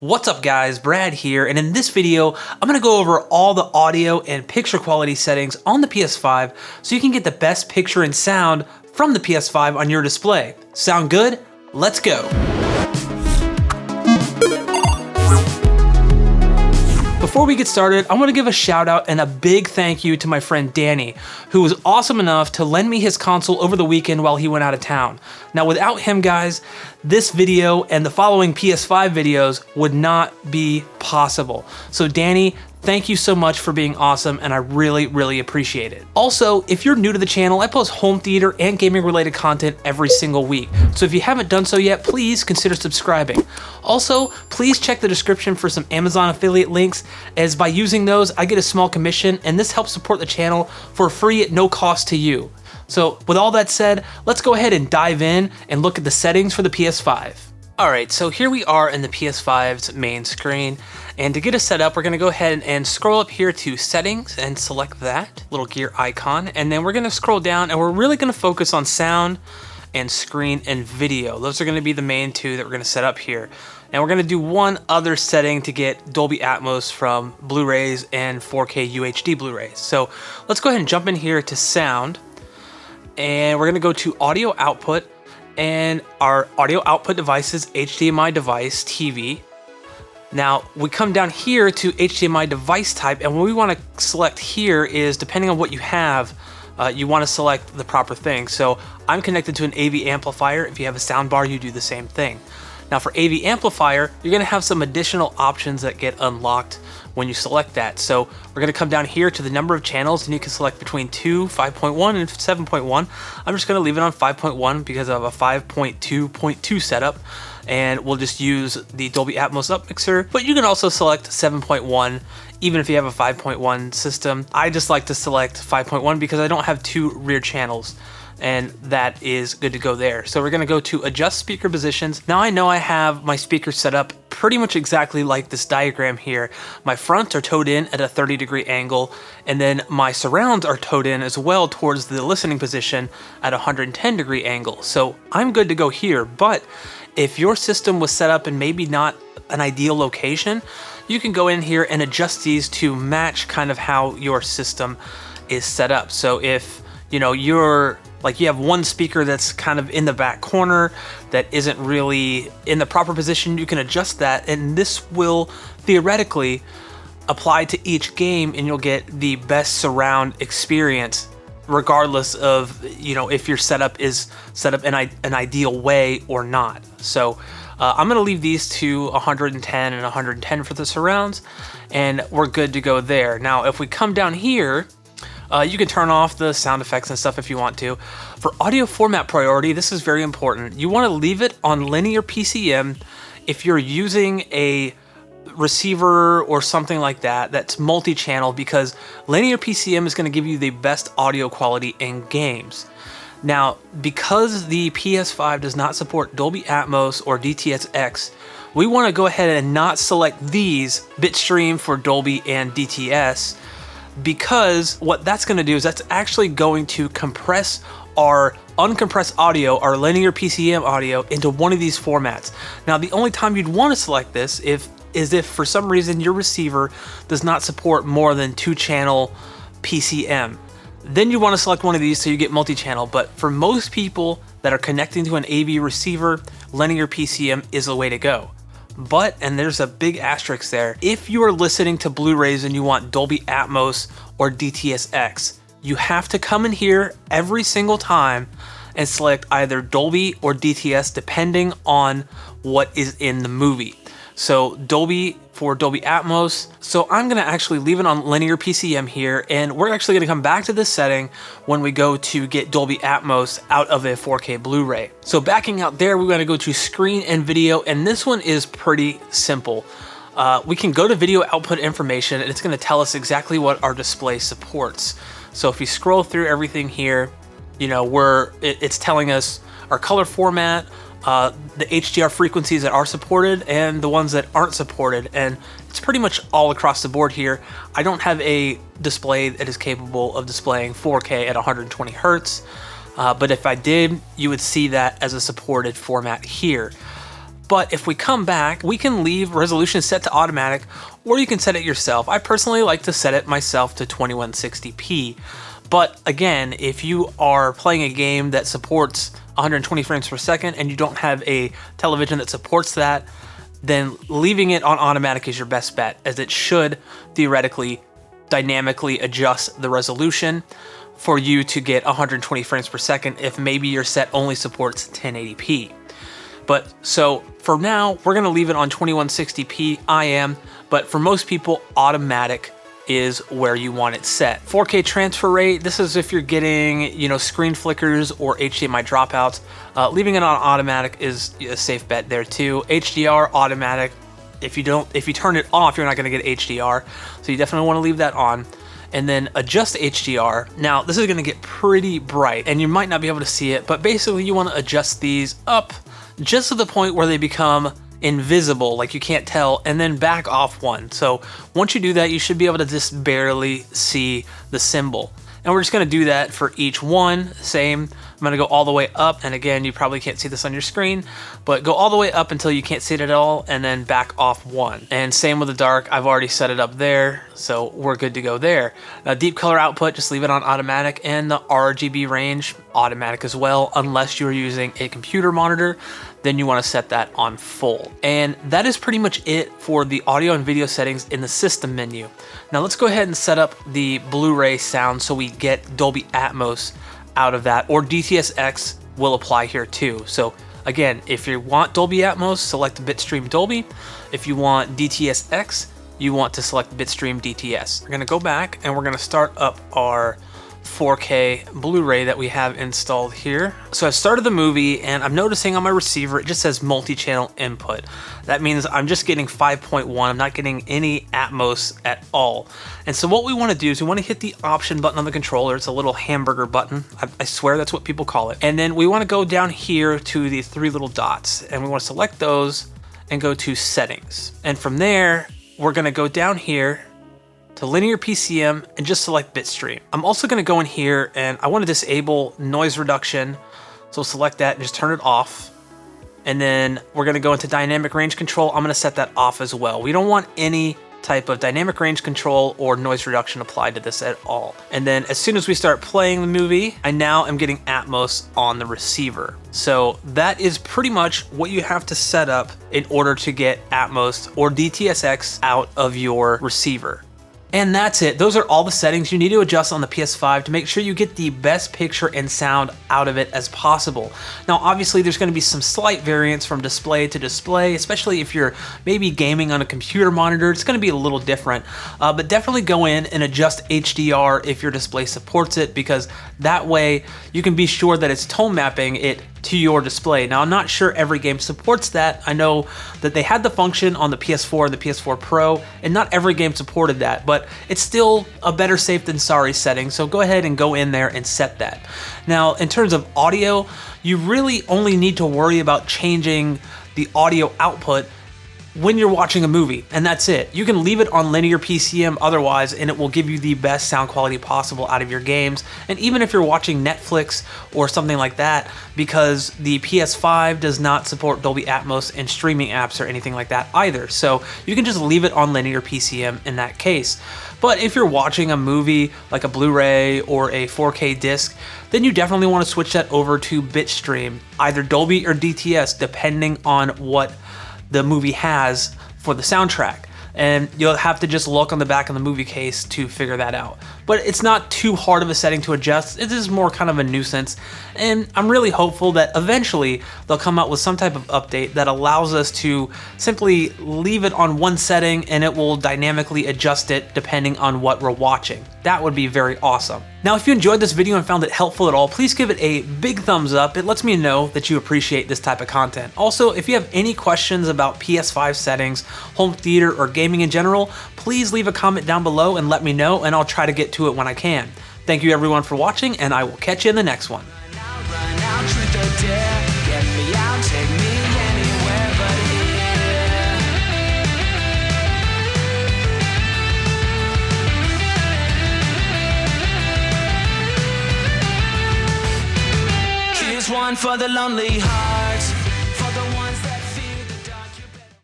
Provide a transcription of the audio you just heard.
What's up guys, Brad here, and in this video, I'm gonna go over all the audio and picture quality settings on the PS5 so you can get the best picture and sound from the PS5 on your display. Sound good? Let's go. Before we get started, I want to give a shout out and a big thank you to my friend Danny, who was awesome enough to lend me his console over the weekend while he went out of town. Now without him guys, this video and the following PS5 videos would not be possible. So Danny, thank you so much for being awesome, and I really appreciate it. Also, if you're new to the channel, I post home theater and gaming related content every single week. So if you haven't done so yet, please consider subscribing. Also, please check the description for some Amazon affiliate links, as by using those, I get a small commission, and this helps support the channel for free at no cost to you. So with all that said, let's go ahead and dive in and look at the settings for the PS5. Alright, so here we are in the PS5's main screen, and to get us set up, we're going to go ahead and scroll up here to settings and select that little gear icon, and then we're going to scroll down and we're really going to focus on sound and screen and video. Those are going to be the main two that we're going to set up here. And we're going to do one other setting to get Dolby Atmos from Blu-rays and 4K UHD Blu-rays. So let's go ahead and jump in here to sound, and we're going to go to audio output. And our audio output device is HDMI device TV. Now we come down here to HDMI device type, and what we want to select here is, depending on what you have, you want to select the proper thing. So I'm connected to an AV amplifier. If you have a sound bar, you do the same thing. Now for AV amplifier, you're going to have some additional options that get unlocked when you select that. So we're going to come down here to the number of channels, and you can select between 2, 5.1, and 7.1. I'm just going to leave it on 5.1 because I have a 5.2.2 setup, and we'll just use the Dolby Atmos up mixer. But you can also select 7.1 even if you have a 5.1 system. I just like to select 5.1 because I don't have two rear channels, and that is good to go there. So we're going to go to adjust speaker positions. Now I know I have my speakers set up pretty much exactly like this diagram here. My fronts are towed in at a 30-degree angle, and then my surrounds are towed in as well towards the listening position at a 110-degree angle. So I'm good to go here, but if your system was set up in maybe not an ideal location, you can go in here and adjust these to match kind of how your system is set up. So if you have one speaker that's kind of in the back corner that isn't really in the proper position, you can adjust that, and this will theoretically apply to each game, and you'll get the best surround experience regardless of if your setup is set up in an ideal way or not. So I'm gonna leave these to 110 and 110 for the surrounds, and we're good to go there. Now if we come down here, you can turn off the sound effects and stuff if you want to. For audio format priority, this is very important. You want to leave it on linear PCM if you're using a receiver or something like that that's multi-channel, because linear PCM is going to give you the best audio quality in games. Now, because the PS5 does not support Dolby Atmos or DTS:X, we want to go ahead and not select these bitstream for Dolby and DTS, because what that's going to do is that's actually going to compress our uncompressed audio, our linear PCM audio, into one of these formats. Now the only time you'd want to select this is if for some reason your receiver does not support more than 2-channel PCM. Then you want to select one of these so you get multi-channel, but for most people that are connecting to an AV receiver, linear PCM is the way to go. But, and there's a big asterisk there, if you are listening to Blu-rays and you want Dolby Atmos or DTS:X, you have to come in here every single time and select either Dolby or DTS depending on what is in the movie. So Dolby for Dolby Atmos. So I'm gonna actually leave it on linear PCM here, and we're actually gonna come back to this setting when we go to get Dolby Atmos out of a 4K Blu-ray. So backing out there, we're gonna go to screen and video, and this one is pretty simple. We can go to video output information, and it's gonna tell us exactly what our display supports. So if you scroll through everything here, it's telling us our color format, the HDR frequencies that are supported and the ones that aren't supported, and it's pretty much all across the board here. I don't have a display that is capable of displaying 4K at 120 Hertz, but if I did, you would see that as a supported format here. But if we come back, we can leave resolution set to automatic, or you can set it yourself. I personally like to set it myself to 2160p. But again, if you are playing a game that supports 120 frames per second and you don't have a television that supports that, then leaving it on automatic is your best bet, as it should theoretically dynamically adjust the resolution for you to get 120 frames per second if maybe your set only supports 1080p. But so for now, we're gonna leave it on 2160p IM, but for most people, automatic is where you want it set. 4K transfer rate, this is if you're getting, screen flickers or HDMI dropouts. Leaving it on automatic is a safe bet there too. HDR, automatic. If you turn it off, you're not gonna get HDR. So you definitely wanna leave that on. And then adjust HDR. Now, this is gonna get pretty bright and you might not be able to see it, but basically you wanna adjust these up just to the point where they become invisible, like you can't tell, and then back off one. So once you do that, you should be able to just barely see the symbol. And we're just gonna do that for each one, same. I'm gonna go all the way up, and again, you probably can't see this on your screen, but go all the way up until you can't see it at all, and then back off one. And same with the dark, I've already set it up there, so we're good to go there. Now, deep color output, just leave it on automatic, and the RGB range, automatic as well, unless you're using a computer monitor, then you wanna set that on full. And that is pretty much it for the audio and video settings in the system menu. Now let's go ahead and set up the Blu-ray sound so we get Dolby Atmos out of that, or DTS:X will apply here too. So again, if you want Dolby Atmos, select Bitstream Dolby. If you want DTS:X, you want to select Bitstream DTS. We're gonna go back and we're gonna start up our 4K Blu-ray that we have installed here. So I've started the movie and I'm noticing on my receiver, it just says multi-channel input. That means I'm just getting 5.1. I'm not getting any Atmos at all. And so what we want to do is we want to hit the option button on the controller. It's a little hamburger button. I swear that's what people call it. And then we want to go down here to the three little dots and we want to select those and go to settings. And from there, we're going to go down here to linear PCM and just select Bitstream. I'm also gonna go in here and I wanna disable noise reduction. So select that and just turn it off. And then we're gonna go into dynamic range control. I'm gonna set that off as well. We don't want any type of dynamic range control or noise reduction applied to this at all. And then as soon as we start playing the movie, I now am getting Atmos on the receiver. So that is pretty much what you have to set up in order to get Atmos or DTS:X out of your receiver. And that's it. Those are all the settings you need to adjust on the PS5 to make sure you get the best picture and sound out of it as possible. Now, obviously, there's going to be some slight variance from display to display, especially if you're maybe gaming on a computer monitor. It's going to be a little different, but definitely go in and adjust HDR if your display supports it, because that way you can be sure that it's tone mapping it to your display. Now, I'm not sure every game supports that. I know that they had the function on the PS4 and the PS4 Pro, and not every game supported that, but it's still a better safe than sorry setting, so go ahead and go in there and set that. Now, in terms of audio, you really only need to worry about changing the audio output when you're watching a movie, and that's it. You can leave it on linear PCM otherwise, and it will give you the best sound quality possible out of your games. And even if you're watching Netflix or something like that, because the PS5 does not support Dolby Atmos and streaming apps or anything like that either. So you can just leave it on linear PCM in that case. But if you're watching a movie like a Blu-ray or a 4K disc, then you definitely want to switch that over to Bitstream, either Dolby or DTS, depending on what the movie has for the soundtrack. And you'll have to just look on the back of the movie case to figure that out. But it's not too hard of a setting to adjust. It is more kind of a nuisance. And I'm really hopeful that eventually they'll come out with some type of update that allows us to simply leave it on one setting and it will dynamically adjust it depending on what we're watching. That would be very awesome. Now, if you enjoyed this video and found it helpful at all, please give it a big thumbs up. It lets me know that you appreciate this type of content. Also, if you have any questions about PS5 settings, home theater, or gaming in general, please leave a comment down below and let me know, and I'll try to get to it when I can. Thank you everyone for watching, and I will catch you in the next one. One for the lonely hearts.